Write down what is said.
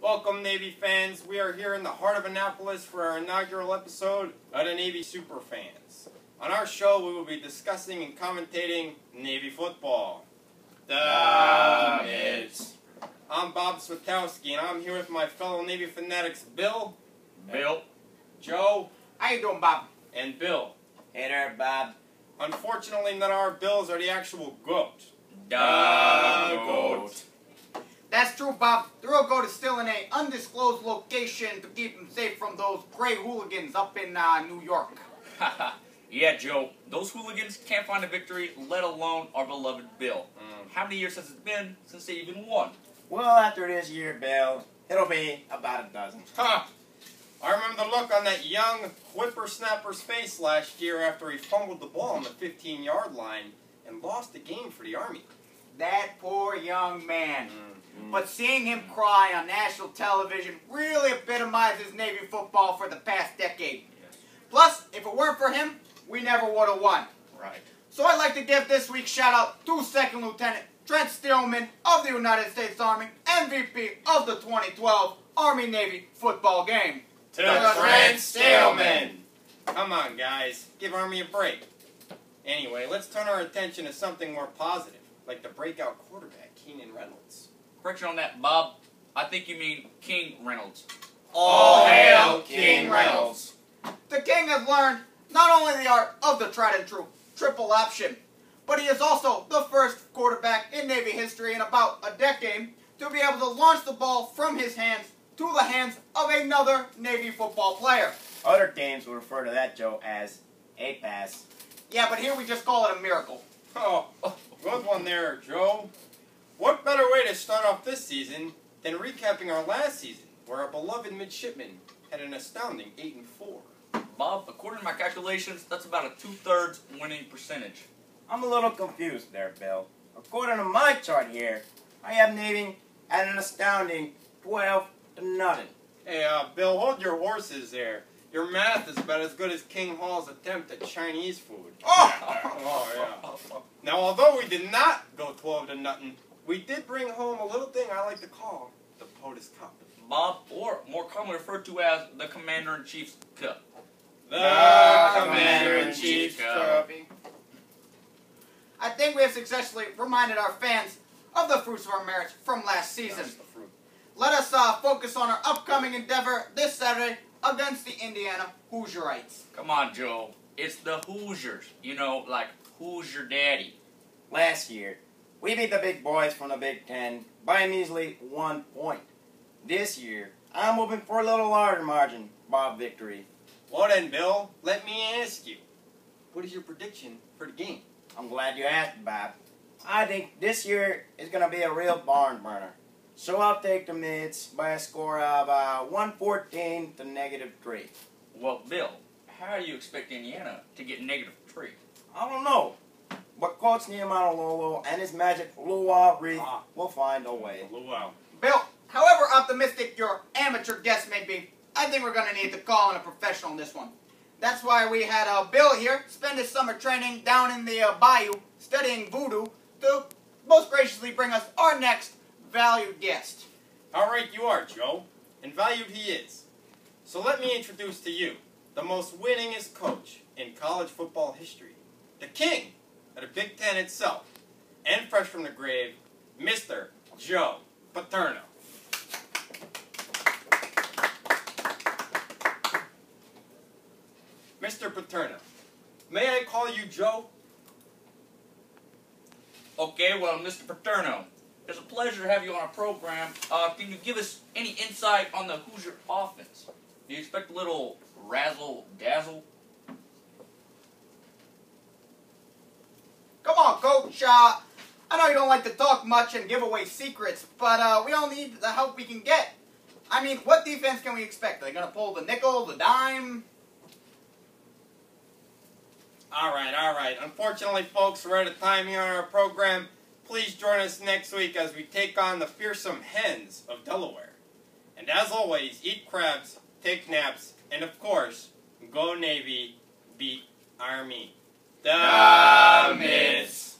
Welcome, Navy fans. We are here in the heart of Annapolis for our inaugural episode of the Navy Superfans. On our show, we will be discussing and commentating Navy football. I'm Bob Swatowski, and I'm here with my fellow Navy fanatics, Bill, Joe, how you doing, Bob? And Bill. Hey there, Bob. Unfortunately, none of our Bills are the actual GOAT. GOAT. That's true, Bob. The real GOAT is still in an undisclosed location to keep him safe from those gray hooligans up in New York. Yeah, Joe. Those hooligans can't find a victory, let alone our beloved Bill. How many years has it been since they even won? Well, after this year, Bill, it'll be about a dozen. Ha! I remember the look on that young whippersnapper's face last year after he fumbled the ball on the 15-yard line and lost the game for the Army. That poor young man. But seeing him cry on national television really epitomizes Navy football for the past decade. Plus, if it weren't for him, we never would have won. Right. So I'd like to give this week's shout-out to 2nd Lieutenant Trent Steelman of the United States Army, MVP of the 2012 Army-Navy football game. To Trent Steelman! Come on, guys. Give Army a break. Anyway, let's turn our attention to something more positive, like the breakout quarterback, Keenan Reynolds. Correction on that, Bob. I think you mean King Reynolds. All hail King Reynolds. The King has learned not only the art of the tried and true triple option, but he is also the first quarterback in Navy history in about a decade to be able to launch the ball from his hands to the hands of another Navy football player. Other teams will refer to that, Joe, as a pass. Yeah, but here we just call it a miracle. Oh, good one there, Joe. What better way to start off this season than recapping our last season, where our beloved midshipmen had an astounding 8-4. Bob, according to my calculations, that's about a 2/3 winning percentage. I'm a little confused there, Bill. According to my chart here, I have Navy at an astounding 12-0. Hey, Bill, hold your horses there. Your math is about as good as King Hall's attempt at Chinese food. Oh yeah. Now, although we did not go 12-0, we did bring home a little thing I like to call the POTUS Cup. Bob, or more commonly referred to as the Commander-in-Chief's Cup. The Commander-in-Chief's Cup. I think we have successfully reminded our fans of the fruits of our merits from last season. That's the fruit. Let us focus on our upcoming endeavor this Saturday against the Indiana Hoosierites. Come on, Joe. It's the Hoosiers. You know, like, who's your daddy? Last year, we beat the big boys from the Big Ten by a measly 1 point. This year, I'm hoping for a little larger margin, Bob, victory. Well then, Bill, let me ask you, what is your prediction for the game? I'm glad you asked, Bob. I think this year is going to be a real barn burner. So I'll take the Mids by a score of 114 to -3. Well, Bill, how do you expect Indiana to get -3? I don't know. But Coach Nehemiah Lolo and his magic luau wreath will find a way. Luau. Bill, however optimistic your amateur guess may be, I think we're going to need to call in a professional on this one. That's why we had Bill here spend his summer training down in the bayou studying voodoo to most graciously bring us our next valued guest. How right you are, Joe. And valued he is. So let me introduce to you the most winningest coach in college football history. The king of the Big Ten itself. And fresh from the grave, Mr. Joe Paterno. Mr. Paterno, may I call you Joe? Okay, well, Mr. Paterno, it's a pleasure to have you on our program. Can you give us any insight on the Hoosier offense? Do you expect a little razzle-dazzle? Come on, Coach. I know you don't like to talk much and give away secrets, but we all need the help we can get. I mean, what defense can we expect? Are they going to pull the nickel, the dime? All right. Unfortunately, folks, we're out of time here on our program. Please join us next week as we take on the fearsome Hens of Delaware. And as always, eat crabs, take naps, and of course, go Navy, beat Army. The Mids.